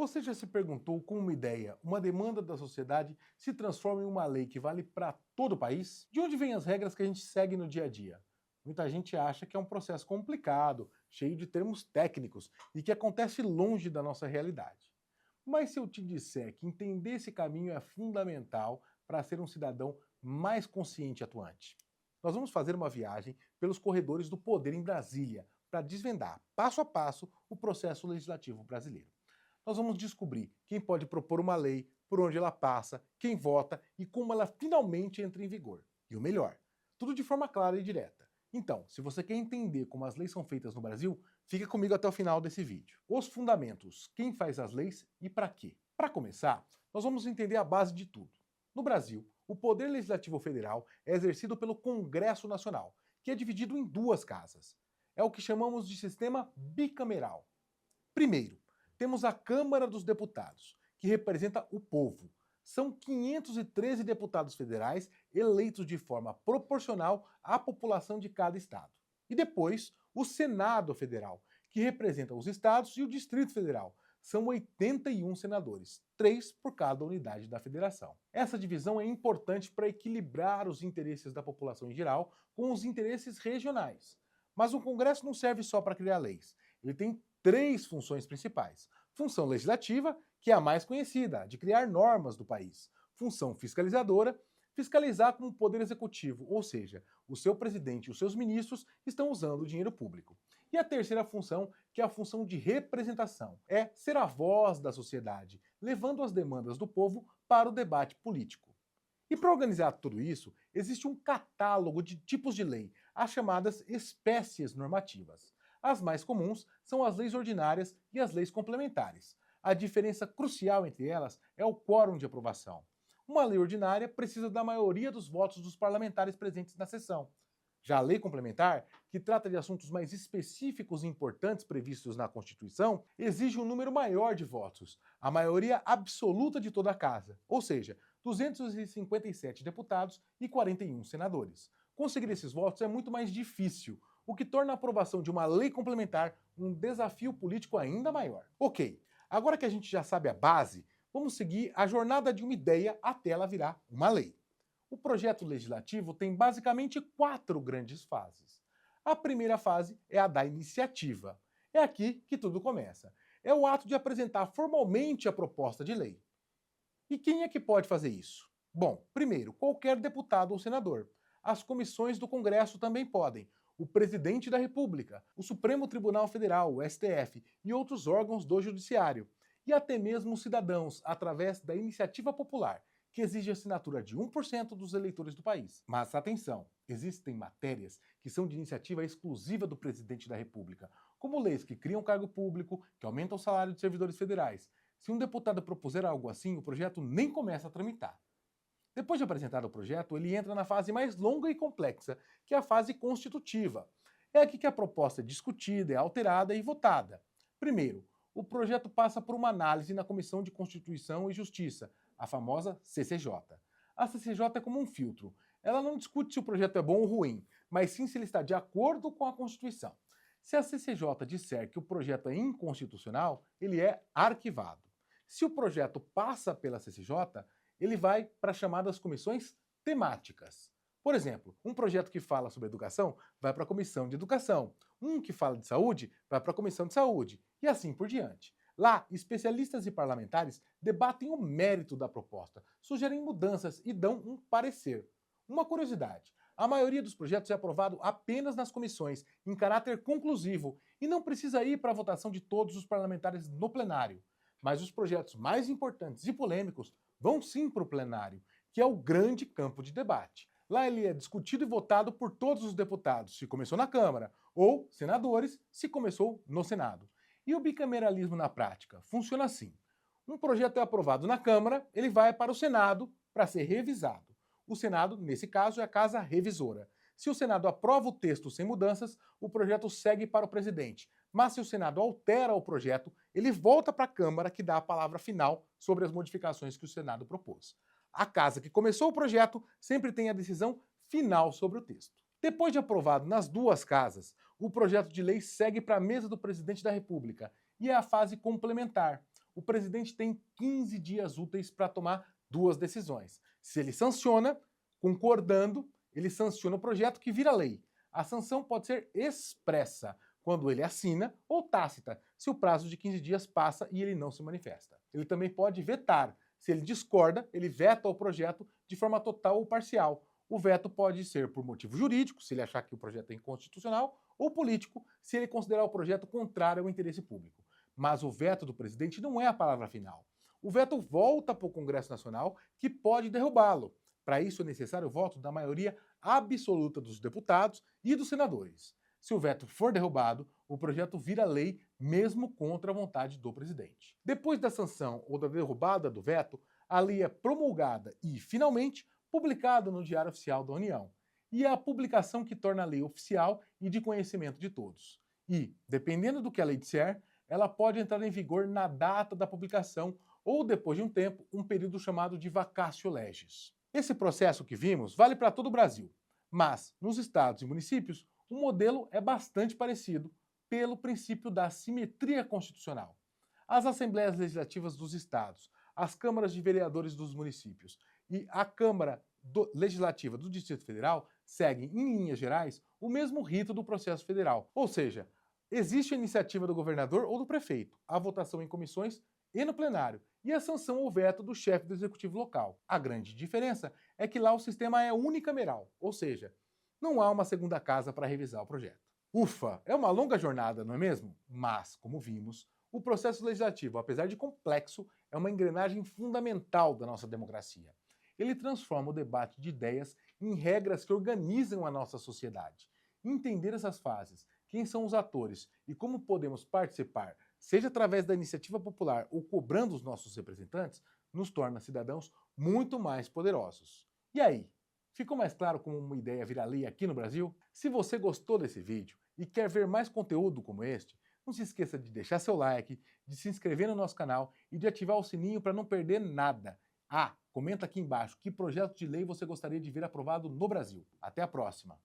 Você já se perguntou como uma ideia, uma demanda da sociedade se transforma em uma lei que vale para todo o país? De onde vêm as regras que a gente segue no dia a dia? Muita gente acha que é um processo complicado, cheio de termos técnicos e que acontece longe da nossa realidade. Mas se eu te disser que entender esse caminho é fundamental para ser um cidadão mais consciente e atuante? Nós vamos fazer uma viagem pelos corredores do poder em Brasília para desvendar, passo a passo, o processo legislativo brasileiro. Nós vamos descobrir quem pode propor uma lei, por onde ela passa, quem vota e como ela finalmente entra em vigor. E o melhor, tudo de forma clara e direta. Então, se você quer entender como as leis são feitas no Brasil, fica comigo até o final desse vídeo. Os fundamentos, quem faz as leis e para quê. Para começar, nós vamos entender a base de tudo. No Brasil, o Poder Legislativo Federal é exercido pelo Congresso Nacional, que é dividido em duas casas. É o que chamamos de sistema bicameral. Primeiro, temos a Câmara dos Deputados, que representa o povo. São 513 deputados federais eleitos de forma proporcional à população de cada estado. E depois, o Senado Federal, que representa os estados e o Distrito Federal. São 81 senadores, 3 por cada unidade da federação. Essa divisão é importante para equilibrar os interesses da população em geral com os interesses regionais. Mas o Congresso não serve só para criar leis. Ele tem três funções principais. Função legislativa, que é a mais conhecida, de criar normas do país. Função fiscalizadora, fiscalizar como o poder executivo, ou seja, o seu presidente e os seus ministros estão usando o dinheiro público. E a terceira função, que é a função de representação, é ser a voz da sociedade, levando as demandas do povo para o debate político. E para organizar tudo isso, existe um catálogo de tipos de lei, as chamadas espécies normativas. As mais comuns são as leis ordinárias e as leis complementares. A diferença crucial entre elas é o quórum de aprovação. Uma lei ordinária precisa da maioria dos votos dos parlamentares presentes na sessão. Já a lei complementar, que trata de assuntos mais específicos e importantes previstos na Constituição, exige um número maior de votos, a maioria absoluta de toda a casa, ou seja, 257 deputados e 41 senadores. Conseguir esses votos é muito mais difícil, o que torna a aprovação de uma lei complementar um desafio político ainda maior. Ok, agora que a gente já sabe a base, vamos seguir a jornada de uma ideia até ela virar uma lei. O projeto legislativo tem basicamente 4 grandes fases. A primeira fase é a da iniciativa. É aqui que tudo começa. É o ato de apresentar formalmente a proposta de lei. E quem é que pode fazer isso? Bom, primeiro, qualquer deputado ou senador. As comissões do Congresso também podem. O presidente da República, o Supremo Tribunal Federal, o STF, e outros órgãos do Judiciário. E até mesmo os cidadãos, através da iniciativa popular, que exige a assinatura de 1% dos eleitores do país. Mas atenção, existem matérias que são de iniciativa exclusiva do presidente da República, como leis que criam cargo público, que aumentam o salário de servidores federais. Se um deputado propuser algo assim, o projeto nem começa a tramitar. Depois de apresentado o projeto, ele entra na fase mais longa e complexa, que é a fase constitutiva. É aqui que a proposta é discutida, é alterada e votada. Primeiro, o projeto passa por uma análise na Comissão de Constituição e Justiça, a famosa CCJ. A CCJ é como um filtro. Ela não discute se o projeto é bom ou ruim, mas sim se ele está de acordo com a Constituição. Se a CCJ disser que o projeto é inconstitucional, ele é arquivado. Se o projeto passa pela CCJ, ele vai para as chamadas comissões temáticas. Por exemplo, um projeto que fala sobre educação vai para a comissão de educação, um que fala de saúde vai para a comissão de saúde, e assim por diante. Lá, especialistas e parlamentares debatem o mérito da proposta, sugerem mudanças e dão um parecer. Uma curiosidade, a maioria dos projetos é aprovado apenas nas comissões, em caráter conclusivo, e não precisa ir para a votação de todos os parlamentares no plenário. Mas os projetos mais importantes e polêmicos vão sim para o plenário, que é o grande campo de debate. Lá ele é discutido e votado por todos os deputados, se começou na Câmara, ou senadores, se começou no Senado. E o bicameralismo na prática funciona assim. Um projeto é aprovado na Câmara, ele vai para o Senado para ser revisado. O Senado, nesse caso, é a casa revisora. Se o Senado aprova o texto sem mudanças, o projeto segue para o presidente. Mas se o Senado altera o projeto, ele volta para a Câmara, que dá a palavra final sobre as modificações que o Senado propôs. A casa que começou o projeto sempre tem a decisão final sobre o texto. Depois de aprovado nas duas casas, o projeto de lei segue para a mesa do presidente da República e é a fase complementar. o presidente tem 15 dias úteis para tomar duas decisões. Se ele sanciona, concordando, ele sanciona o projeto que vira lei. A sanção pode ser expressa, quando ele assina, ou tácita, se o prazo de 15 dias passa e ele não se manifesta. Ele também pode vetar. Se ele discorda, ele veta o projeto de forma total ou parcial. O veto pode ser por motivo jurídico, se ele achar que o projeto é inconstitucional, ou político, se ele considerar o projeto contrário ao interesse público. Mas o veto do presidente não é a palavra final. O veto volta para o Congresso Nacional, que pode derrubá-lo. Para isso é necessário o voto da maioria absoluta dos deputados e dos senadores. Se o veto for derrubado, o projeto vira lei mesmo contra a vontade do presidente. Depois da sanção ou da derrubada do veto, a lei é promulgada e, finalmente, publicada no Diário Oficial da União. E é a publicação que torna a lei oficial e de conhecimento de todos. E, dependendo do que a lei disser, ela pode entrar em vigor na data da publicação ou, depois de um tempo, um período chamado de vacatio legis. Esse processo que vimos vale para todo o Brasil, mas, nos estados e municípios, o modelo é bastante parecido pelo princípio da simetria constitucional. As assembleias legislativas dos estados, as câmaras de vereadores dos municípios e a Câmara Legislativa do Distrito Federal seguem, em linhas gerais, o mesmo rito do processo federal. Ou seja, existe a iniciativa do governador ou do prefeito, a votação em comissões e no plenário, e a sanção ou veto do chefe do executivo local. A grande diferença é que lá o sistema é unicameral, ou seja, não há uma segunda casa para revisar o projeto. Ufa, é uma longa jornada, não é mesmo? Mas, como vimos, o processo legislativo, apesar de complexo, é uma engrenagem fundamental da nossa democracia. Ele transforma o debate de ideias em regras que organizam a nossa sociedade. Entender essas fases, quem são os atores e como podemos participar, seja através da iniciativa popular ou cobrando os nossos representantes, nos torna cidadãos muito mais poderosos. E aí? Ficou mais claro como uma ideia vira lei aqui no Brasil? Se você gostou desse vídeo e quer ver mais conteúdo como este, não se esqueça de deixar seu like, de se inscrever no nosso canal e de ativar o sininho para não perder nada. Ah, comenta aqui embaixo que projeto de lei você gostaria de ver aprovado no Brasil. Até a próxima!